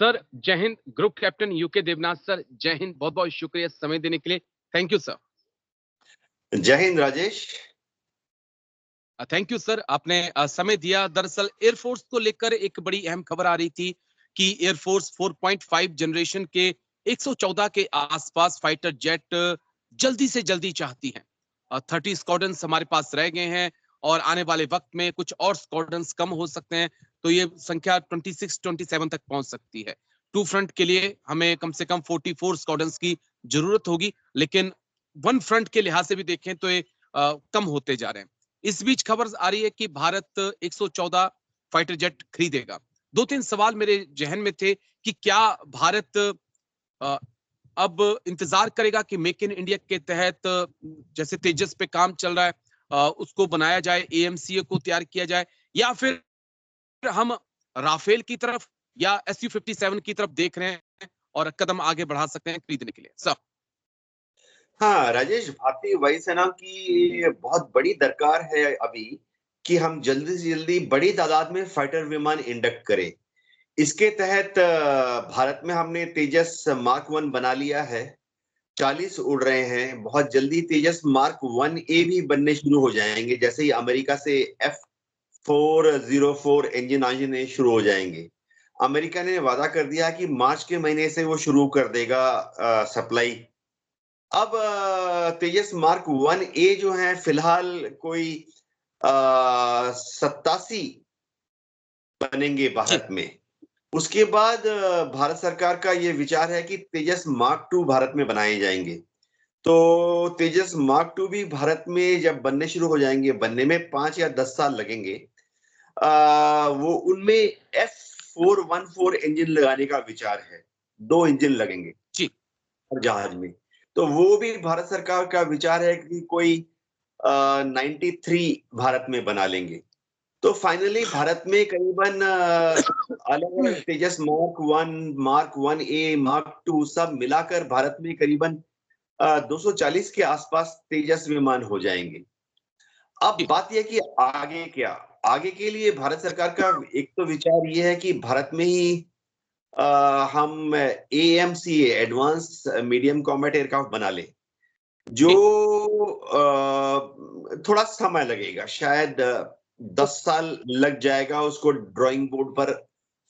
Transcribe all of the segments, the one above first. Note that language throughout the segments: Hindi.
सर जय हिंद। Group captain UK Devnath sir, जय हिंद। बहुत बहुत शुक्रिया समय देने के लिए। Thank you sir. जय हिंद राजेश। थैंक यू सर, आपने समय दिया। दरअसल एयरफोर्स को लेकर एक बड़ी अहम खबर आ रही थी कि एयरफोर्स 4.5 जनरेशन के 114 के आसपास फाइटर जेट जल्दी से जल्दी चाहती है। 30 स्क्वाड्रन्स हमारे पास रह गए हैं और आने वाले वक्त में कुछ और स्क्वाड्रन्स कम हो सकते हैं, तो ये संख्या 26-27 तक पहुंच सकती है। टू फ्रंट के लिए हमें कम से कम 44 स्क्वाड्रन्स की जरूरत होगी, लेकिन वन फ्रंट के लिहाज से भी देखें तो ये कम होते जा रहे हैं। इस बीच खबर आ रही है कि भारत 114 फाइटर जेट खरीदेगा। दो तीन सवाल मेरे जहन में थे कि क्या भारत अब इंतजार करेगा कि मेक इन इंडिया के तहत जैसे तेजस पे काम चल रहा है उसको बनाया जाए, एएमसीए को तैयार किया जाए, या फिर हम राफेल की तरफ या SU-57 की तरफ देख रहे हैं और कदम आगे बढ़ा सकते हैं खरीदने के लिए सर? हाँ राजेश, भारतीय वायुसेना की बहुत बड़ी दरकार है अभी कि हम जल्दी से जल्दी बड़ी तादाद में फाइटर विमान इंडक्ट करें। इसके तहत भारत में हमने तेजस मार्क 1 बना लिया है। 40 उड़ रहे हैं। बहुत जल्दी तेजस मार्क 1A भी बनने शुरू हो जाएंगे, जैसे ही अमेरिका से F404 इंजन आने शुरू हो जाएंगे। अमेरिका ने वादा कर दिया कि मार्च के महीने से वो शुरू कर देगा सप्लाई। अब तेजस मार्क 1A जो है फिलहाल कोई 87 बनेंगे भारत में। उसके बाद भारत सरकार का ये विचार है कि तेजस मार्क 2 भारत में बनाए जाएंगे। तो तेजस मार्क 2 भी भारत में जब बनने शुरू हो जाएंगे, बनने में 5 या 10 साल लगेंगे। वो उनमें F414 इंजन लगाने का विचार है। 2 इंजन लगेंगे जी जहाज में। तो वो भी भारत सरकार का विचार है कि कोई 93 भारत में बना लेंगे। तो फाइनली भारत में करीबन अलग अलग तेजस मार्क 1, मार्क 1A, मार्क 2 सब मिलाकर भारत में करीबन 240 के आसपास तेजस विमान हो जाएंगे। अब बात यह कि आगे क्या, आगे के लिए भारत सरकार का एक तो विचार ये है कि भारत में ही हम AMCA advance medium combat aircraft बना ले, जो थोड़ा समय लगेगा, शायद 10 साल लग जाएगा उसको ड्राइंग बोर्ड पर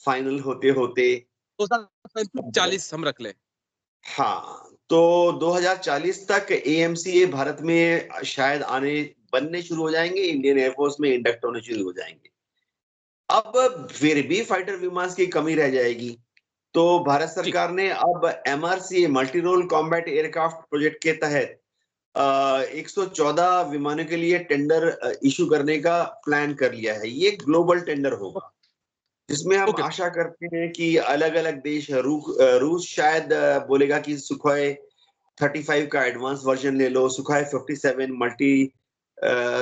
फाइनल होते होते। 2040 हम रख ले। हाँ, तो 2040 तक AMCA भारत में शायद बनने शुरू हो जाएंगे, इंडियन एयरफोर्स में इंडक्ट होने शुरू हो जाएंगे। अब फिर भी फाइटर विमान की कमी रह जाएगी, तो भारत सरकार ने अब MRCA multi role combat aircraft project के तहत 114 विमानों के लिए टेंडर इशू करने का प्लान कर लिया है। ये ग्लोबल टेंडर होगा, जिसमें हम आशा करते हैं कि अलग अलग देश, रूस शायद बोलेगा कि सुखोई 35 का एडवांस वर्जन ले लो, Sukhoi 57 multi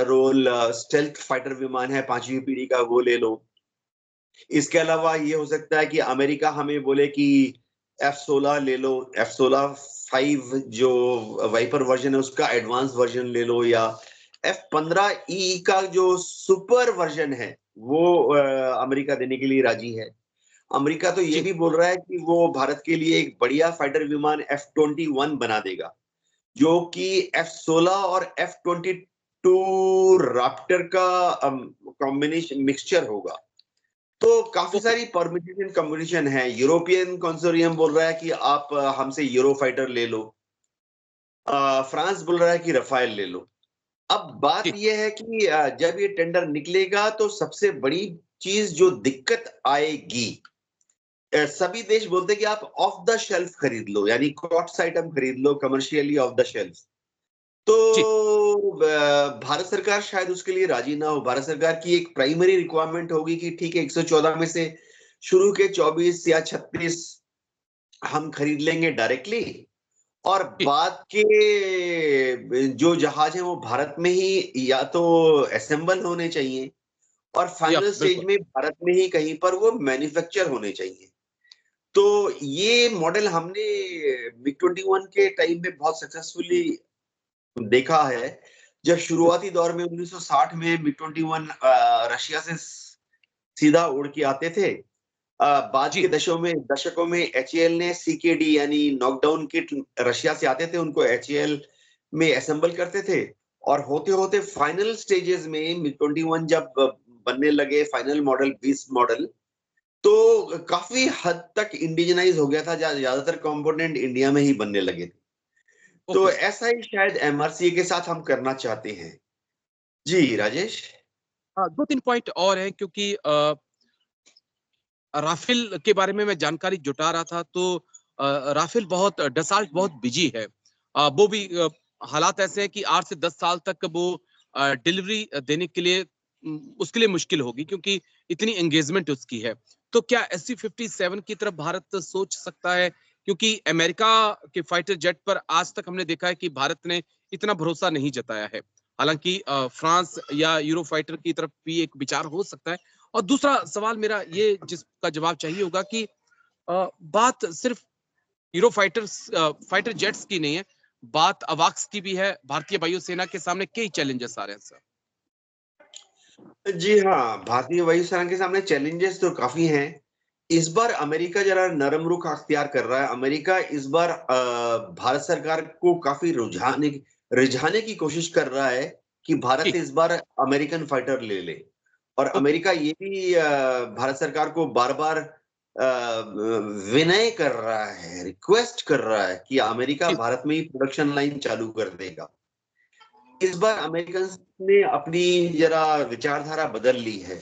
role stealth fighter विमान है 5वीं पीढ़ी का, वो ले लो। इसके अलावा ये हो सकता है कि अमेरिका हमें बोले कि F16 ले लो, F16 5 जो वाइपर वर्जन है उसका एडवांस वर्जन ले लो, या F15E का जो सुपर वर्जन है वो अमेरिका देने के लिए राजी है। अमेरिका तो ये भी बोल रहा है कि वो भारत के लिए एक बढ़िया फाइटर विमान F21 बना देगा, जो कि F16 और F22 राप्टर का कॉम्बिनेशन मिक्सचर होगा। तो काफी सारी परमिटेशन कॉम्बिनेशन है। यूरोपियन कंसोर्टियम बोल रहा है कि आप हमसे यूरो फाइटर ले लो, फ्रांस बोल रहा है कि रफाइल ले लो। अब बात यह है कि जब ये टेंडर निकलेगा तो सबसे बड़ी चीज जो दिक्कत आएगी, सभी देश बोलते हैं कि आप ऑफ द शेल्फ खरीद लो, यानी कॉट्स आइटम खरीद लो कमर्शियली ऑफ द शेल्फ। तो भारत सरकार शायद उसके लिए राजी ना हो। भारत सरकार की एक प्राइमरी रिक्वायरमेंट होगी कि ठीक है 114 में से शुरू के 24 या 36 हम खरीद लेंगे डायरेक्टली, और बाद के जो जहाज हैं वो भारत में ही या तो असेंबल होने चाहिए, और फाइनल स्टेज में भारत में ही कहीं पर वो मैन्युफैक्चर होने चाहिए। तो ये मॉडल हमने MiG-21 के टाइम में बहुत सक्सेसफुली देखा है। जब शुरुआती दौर में 1960 में MiG-21 रशिया से सीधा उड़ के आते थे, बाद के दशकों में HAL ने CKD यानी नॉकडाउन किट रशिया से आते थे, उनको HAL में असेंबल करते थे, और होते होते फाइनल स्टेजेस में MiG-21 जब बनने लगे, फाइनल मॉडल 20 मॉडल, तो काफी हद तक इंडिजनाइज हो गया था, ज्यादातर कंपोनेंट इंडिया में ही बनने लगे थे। तो ओके। ऐसा ही शायद MRCA के साथ हम करना चाहते हैं। जी राजेश। हाँ, 2-3 पॉइंट और हैं, क्योंकि राफेल के बारे में मैं जानकारी जुटा रहा था, तो राफेल बहुत डसाल्ट बहुत बिजी है। वो भी हालात ऐसे हैं कि 8 से 10 साल तक वो डिलीवरी देने के लिए उसके लिए मुश्किल होगी, क्योंकि इतनी एंगेजमेंट उसकी है। तो क्या SU-57 की तरफ भारत सोच सकता है? क्योंकि अमेरिका के फाइटर जेट पर आज तक हमने देखा है कि भारत ने इतना भरोसा नहीं जताया है। हालांकि फ्रांस या यूरो फाइटर की तरफ भी एक विचार हो सकता है। और दूसरा सवाल मेरा ये, जिसका जवाब चाहिए होगा, कि बात सिर्फ यूरो फाइटर जेट्स की नहीं है, बात अवाक्स की भी है। भारतीय वायुसेना के सामने कई चैलेंजेस आ रहे हैं सर। जी हाँ, भारतीय वायुसेना के सामने चैलेंजेस तो काफी हैं। इस बार अमेरिका जरा नरम रुख अख्तियार कर रहा है। अमेरिका इस बार भारत सरकार को काफी रिझाने की कोशिश कर रहा है कि भारत जी। इस बार अमेरिकन फाइटर ले ले। और ओके। अमेरिका ये भी भारत सरकार को बार बार विनय कर रहा है, रिक्वेस्ट कर रहा है कि अमेरिका जी। भारत में ही प्रोडक्शन लाइन चालू कर देगा। इस बार अमेरिकन ने अपनी जरा विचारधारा बदल ली है,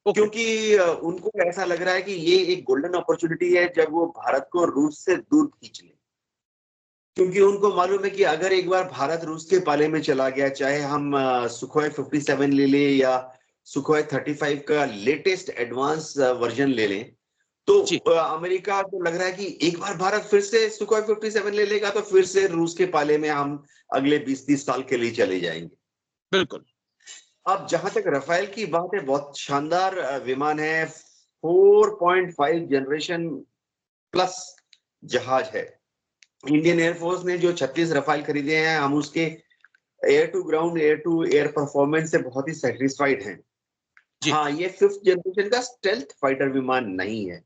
ओके। क्योंकि उनको ऐसा लग रहा है कि ये एक गोल्डन अपॉर्चुनिटी है जब वो भारत को रूस से दूर खींच ले। क्योंकि उनको मालूम है कि अगर एक बार भारत रूस के पाले में चला गया, चाहे हम सुखोई 57 ले लें या सुखोई 35 का लेटेस्ट एडवांस वर्जन ले लें, तो जी। अमेरिका को लग रहा है कि एक बार भारत फिर से सुखोई 57 ले लेगा तो फिर से रूस के पाले में हम अगले 20-30 साल के लिए चले जाएंगे। बिल्कुल। अब जहां तक रफाल की बात है, बहुत शानदार विमान है, 4.5 जनरेशन प्लस जहाज है। इंडियन एयरफोर्स ने जो 36 रफाल खरीदे हैं, हम उसके air to ground, air to air performance से बहुत ही सेटिस्फाइड हैं। जी। हाँ, ये 5th जनरेशन का स्टेल्थ फाइटर विमान नहीं है।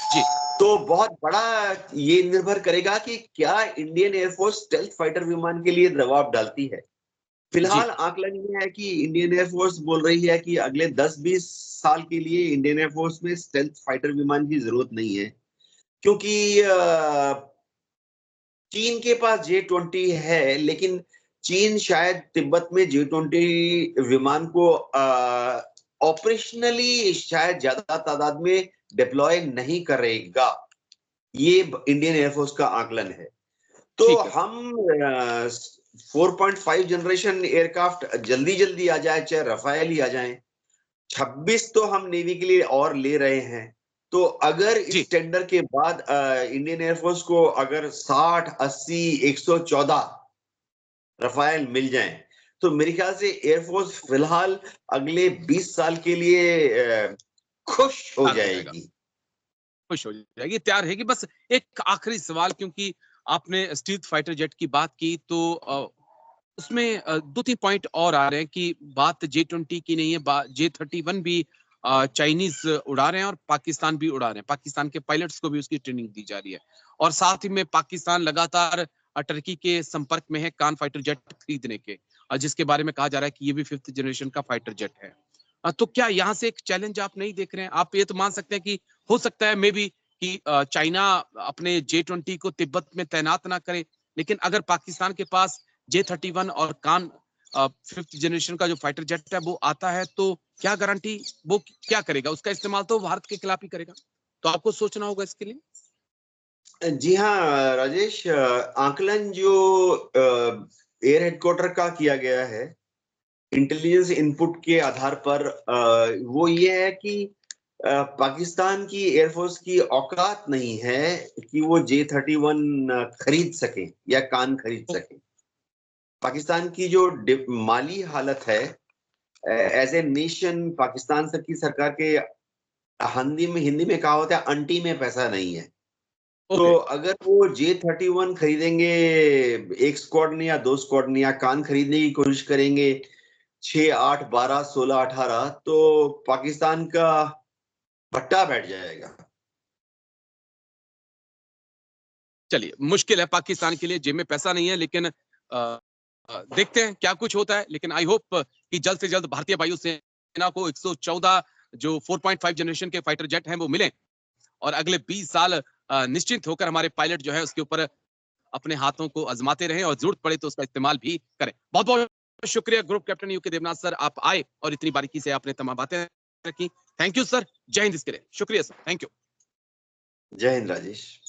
जी। तो बहुत बड़ा ये निर्भर करेगा कि क्या इंडियन एयरफोर्स स्टेल्थ फाइटर विमान के लिए दबाव डालती है। जी। फिलहाल आकलन ये है कि इंडियन एयरफोर्स बोल रही है कि अगले 10-20 साल के लिए इंडियन एयरफोर्स में स्टेल्थ फाइटर विमान की जरूरत नहीं है, क्योंकि चीन के पास J-20 है, लेकिन चीन शायद तिब्बत में J-20 विमान को ऑपरेशनली शायद ज्यादा तादाद में डिप्लॉय नहीं करेगा। ये इंडियन एयरफोर्स का आकलन है। तो ठीक है सर। हम 4.5 जनरेशन एयरक्राफ्ट जल्दी जल्दी आ जाए, चाहे रफायल ही आ जाए। 26 तो हम नेवी के लिए और ले रहे हैं। तो अगर जी। इस टेंडर के बाद इंडियन एयरफोर्स को अगर 60, 80, 114 रफायल मिल जाएं, तो मेरे ख्याल से एयरफोर्स फिलहाल अगले 20 साल के लिए खुश हो तैयार हो जाएगा, जाएगी। खुश हो जाएगी, तैयार रहेगी। बस एक आखिरी सवाल, क्योंकि आपने स्टील्थ फाइटर जेट की बात की, तो उसमें 2-3 पॉइंट और आ रहे हैं कि बात J-20 की नहीं है, J-31 भी चाइनीज उड़ा रहे हैं और पाकिस्तान भी उड़ा रहे हैं। पाकिस्तान के पायलट्स को भी उसकी ट्रेनिंग दी जा रही है। और साथ ही में पाकिस्तान लगातार टर्की के संपर्क में है कान फाइटर जेट खरीदने के, जिसके बारे में कहा जा रहा है कि ये भी 5th जनरेशन का फाइटर जेट है। तो क्या यहाँ से एक चैलेंज आप नहीं देख रहे हैं? आप ये तो मान सकते हैं कि हो सकता है मे बी कि चाइना अपने J-20 को तिब्बत में तैनात ना करे, लेकिन अगर पाकिस्तान के पास J-31 और कान 5th जनरेशन का जो फाइटर जेट है वो आता है, तो क्या गारंटी वो क्या करेगा? उसका इस्तेमाल तो भारत के खिलाफ ही करेगा। तो आपको सोचना होगा इसके लिए। जी हाँ राजेश, आकलन जो एयर हेडक्वार्टर का किया गया है इंटेलिजेंस इनपुट के आधार पर, वो ये है कि पाकिस्तान की एयरफोर्स की औकात नहीं है कि वो J-31 खरीद सके या कान खरीद ओ, सके। पाकिस्तान की जो माली हालत है, एज ए नेशन, पाकिस्तान की सरकार के हिंदी में कहा होता है अंटी में पैसा नहीं है। तो ओके। अगर वो J-31 खरीदेंगे, एक स्क्वाड ने या 2 स्क्वाड ने, या कान खरीदने की कोशिश करेंगे 6, 8, 12, 16, 18, तो पाकिस्तान का भट्टा बैठ जाएगा। चलिए, मुश्किल है पाकिस्तान के लिए, जेब में पैसा नहीं है, लेकिन देखते हैं क्या कुछ होता है। लेकिन आई होप कि जल्द से जल्द भारतीय वायुसेना को 114 जो 4.5 जनरेशन के फाइटर जेट हैं वो मिलें, और अगले 20 साल निश्चिंत होकर हमारे पायलट जो है उसके ऊपर अपने हाथों को आजमाते रहें, और जरूरत पड़े तो उसका इस्तेमाल भी करें। बहुत बहुत शुक्रिया group captain UK Devnath sir, आप आए और इतनी बारीकी से आपने तमाम बातें रखी। थैंक यू सर, जय हिंद। इसके लिए शुक्रिया सर, थैंक यू। जय हिंद राजेश।